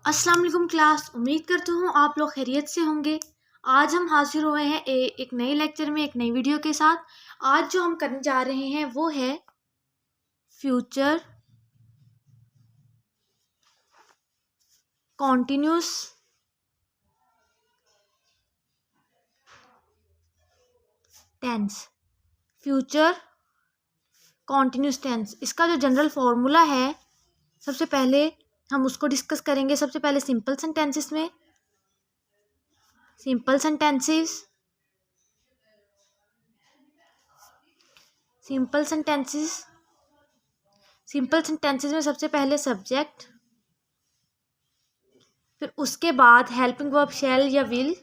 अस्सलाम वालेकुम क्लास। उम्मीद करती हूँ आप लोग खैरियत से होंगे। आज हम हाजिर हुए हैं एक नए लेक्चर में, एक नई वीडियो के साथ। आज जो हम करने जा रहे हैं वो है future continuous tense. Future continuous tense, इसका जो जनरल फॉर्मूला है सबसे पहले हम उसको डिस्कस करेंगे। सबसे पहले सिंपल सेंटेंसेस में simple sentences simple sentences simple sentences में सबसे पहले सब्जेक्ट, फिर उसके बाद हेल्पिंग वर्ब शैल या विल।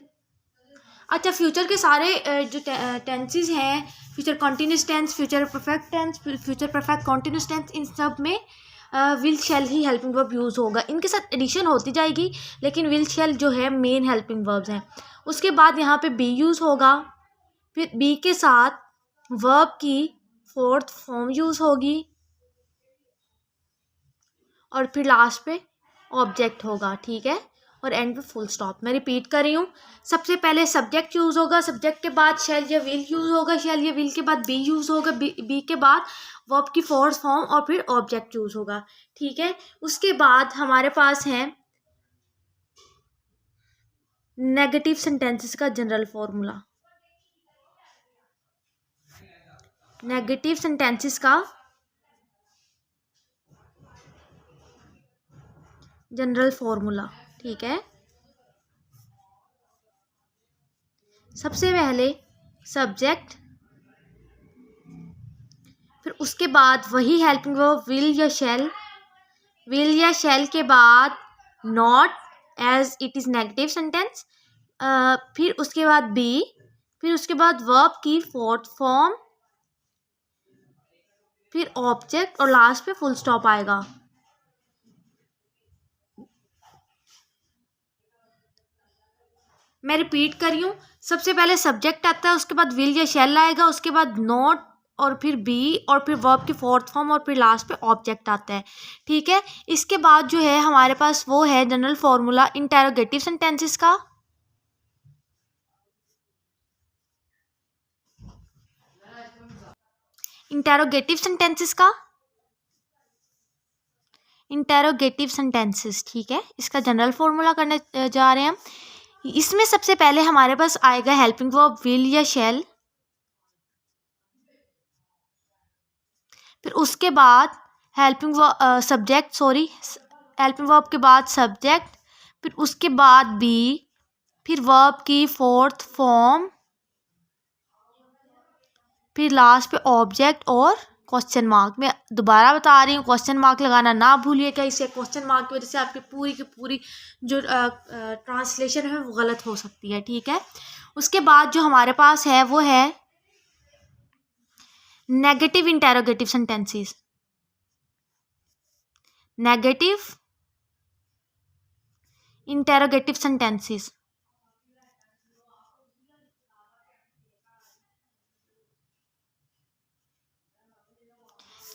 अच्छा, फ्यूचर के सारे जो टेंसेस हैं, future continuous tense, future perfect tense, future perfect continuous tense, इन सब में विल शैल ही हेल्पिंग वर्ब यूज़ होगा। इनके साथ एडिशन होती जाएगी, लेकिन विल शैल जो है मेन हेल्पिंग वर्ब्स हैं। उसके बाद यहाँ पे बी यूज़ होगा, फिर बी के साथ वर्ब की फोर्थ फॉर्म यूज़ होगी, और फिर लास्ट पे ऑब्जेक्ट होगा। ठीक है, और एंड पे फुल स्टॉप। मैं रिपीट कर रही हूँ, सबसे पहले सब्जेक्ट यूज़ होगा, सब्जेक्ट के बाद शैल या विल यूज़ होगा, शैल या विल के बाद बी यूज़ होगा, बी के बाद वर्ब की फोर्थ फॉर्म, और फिर ऑब्जेक्ट यूज़ होगा। ठीक है, उसके बाद हमारे पास है नेगेटिव सेंटेंसेस का जनरल फॉर्मूला। नेगेटिव सेंटेंसेस का जनरल फॉर्मूला। ठीक है, सबसे पहले सब्जेक्ट, फिर उसके बाद वही हेल्पिंग वर्ब विल या शैल, विल या शैल के बाद not as it is negative sentence, फिर उसके बाद बी, फिर उसके बाद वर्ब की फोर्थ फॉर्म, फिर ऑब्जेक्ट, और लास्ट पे फुल स्टॉप आएगा। मैं रिपीट कर रही हूँ, सबसे पहले सब्जेक्ट आता है, उसके बाद विल या शैल आएगा, उसके बाद नॉट, और फिर बी, और फिर वर्ब की फोर्थ फॉर्म, और फिर लास्ट पे ऑब्जेक्ट आता है। ठीक है, इसके बाद जो है हमारे पास वो है जनरल फॉर्मूला इंटेरोगेटिव सेंटेंसेस का। इंटेरोगेटिव सेंटेंसेस का इंटेरोगेटिव सेंटेंसेस। ठीक है, इसका जनरल फॉर्मूला करने जा रहे हैं हम। इसमें सबसे पहले हमारे पास आएगा हेल्पिंग वर्ब विल या शैल, फिर उसके बाद हेल्पिंग हेल्पिंग वर्ब के बाद सब्जेक्ट, फिर उसके बाद बी, फिर वर्ब की फोर्थ फॉर्म, फिर लास्ट पे ऑब्जेक्ट और क्वेश्चन मार्क। मैं दोबारा बता रही हूँ, क्वेश्चन मार्क लगाना ना भूलिएगा, इससे क्वेश्चन मार्क की वजह से आपकी पूरी की पूरी जो ट्रांसलेशन है वो गलत हो सकती है। ठीक है, उसके बाद जो हमारे पास है वो है negative interrogative sentences. Negative interrogative sentences,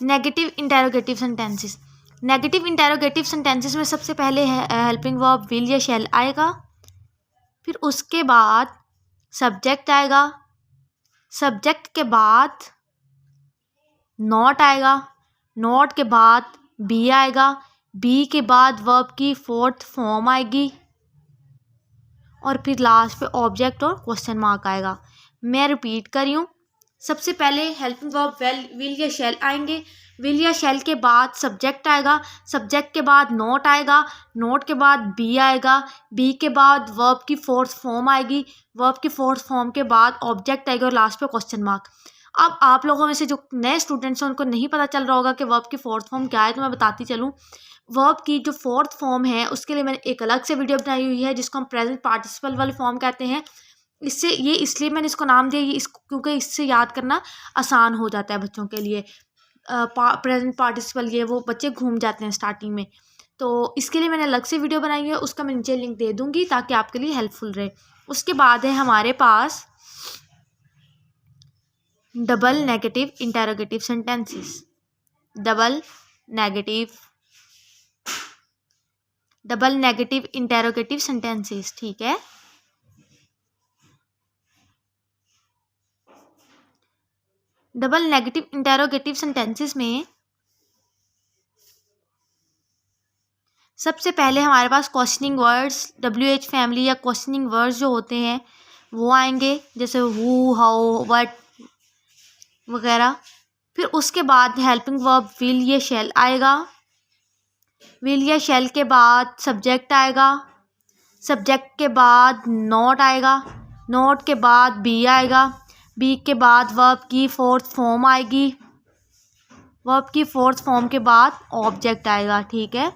negative interrogative sentences. Negative interrogative sentences में सबसे पहले हेल्पिंग वर्ब विल या शैल आएगा, फिर उसके बाद सब्जेक्ट आएगा, सब्जेक्ट के बाद नॉट आएगा, नॉट के बाद बी आएगा, बी के बाद वर्ब की फोर्थ फॉर्म आएगी, और फिर लास्ट पे ऑब्जेक्ट और क्वेश्चन मार्क आएगा। मैं रिपीट कर रही हूँ, सबसे पहले हेल्पिंग वर्ब विल या शैल आएंगे, विल या शैल के बाद सब्जेक्ट आएगा, सब्जेक्ट के बाद नोट आएगा, नोट के बाद बी आएगा, बी के बाद वर्ब की फोर्थ फॉर्म आएगी, वर्ब की फोर्थ फॉर्म के बाद ऑब्जेक्ट आएगा, और लास्ट पे क्वेश्चन मार्क। अब आप लोगों में से जो नए स्टूडेंट्स हैं उनको नहीं पता चल रहा होगा कि वर्ब की फोर्थ फॉर्म क्या है, तो मैं बताती चलूँ। वर्ब की जो फोर्थ फॉर्म है उसके लिए मैंने एक अलग से वीडियो बनाई हुई है, जिसको हम प्रेजेंट पार्टिसिपल वाली फॉर्म कहते हैं। इससे ये इसलिए मैंने इसको नाम दिया, ये इसको क्योंकि इससे याद करना आसान हो जाता है बच्चों के लिए। प्रेजेंट पार्टिसिपल ये वो बच्चे घूम जाते हैं स्टार्टिंग में, तो इसके लिए मैंने अलग से वीडियो बनाई है, उसका मैं नीचे लिंक दे दूँगी ताकि आपके लिए हेल्पफुल रहे। उसके बाद है हमारे पास double negative interrogative sentences. Double negative double negative interrogative sentences, ठीक है। डबल नेगेटिव इंटेरोगेटिव सेंटेंसेस में सबसे पहले हमारे पास क्वेश्चनिंग वर्ड्स, WH फैमिली या क्वेश्चनिंग वर्ड्स जो होते हैं वो आएंगे, जैसे हु, हाउ, व्हाट वगैरह। फिर उसके बाद हेल्पिंग वर्ब विल या शैल आएगा। विल या शैल के बाद सब्जेक्ट आएगा। सब्जेक्ट के बाद नॉट आएगा। नॉट के बाद बी आएगा। बी के बाद वर्ब की फोर्थ फॉर्म आएगी। वर्ब की फोर्थ फॉर्म के बाद ऑब्जेक्ट आएगा, ठीक है।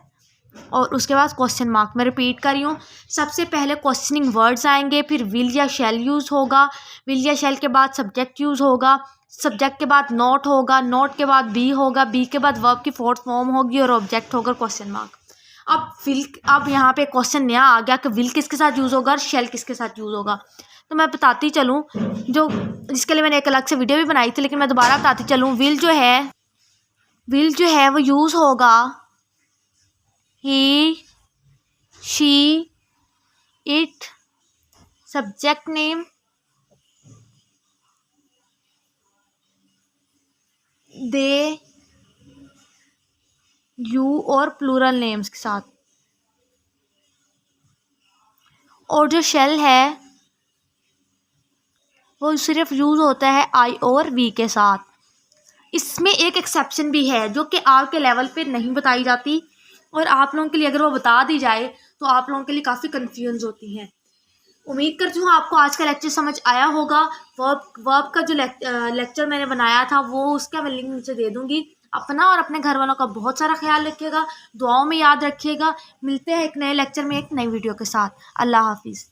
और उसके बाद क्वेश्चन मार्क। मैं रिपीट कर रही हूँ, सबसे पहले क्वेश्चनिंग वर्ड्स आएंगे, फिर विल या शैल यूज़ होगा। विल या शैल के बाद सब्जेक्ट यूज़ होगा। सब्जेक्ट के बाद नॉट होगा। नॉट के बाद बी होगा। बी के बाद वर्ब की फोर्थ फॉर्म होगी और ऑब्जेक्ट होगा क्वेश्चन मार्क। अब यहाँ पे क्वेश्चन नया आ गया कि विल किसके साथ यूज़ होगा और शैल किसके साथ यूज़ होगा। तो मैं बताती चलूँ, जो जिसके लिए मैंने एक अलग से वीडियो भी बनाई थी, लेकिन मैं दोबारा बताती चलूँ। विल जो है वो यूज़ होगा he, she, it, subject name, they, you और प्लूरल नेम्स के साथ। और जो शेल है वो सिर्फ यूज़ होता है आई और वी के साथ। इसमें एक एक्सेप्शन भी है जो कि आर के लेवल पे नहीं बताई जाती, और आप लोगों के लिए अगर वो बता दी जाए तो आप लोगों के लिए काफ़ी कन्फ्यूज होती हैं। उम्मीद करती हूँ आपको आज का लेक्चर समझ आया होगा। वर्ब का जो लेक्चर मैंने बनाया था वो उसका मैं लिंक नीचे दे दूँगी। अपना और अपने घर वालों का बहुत सारा ख्याल रखिएगा, दुआओं में याद रखिएगा। मिलते हैं एक नए लेक्चर में एक नई वीडियो के साथ। अल्लाह हाफिज़।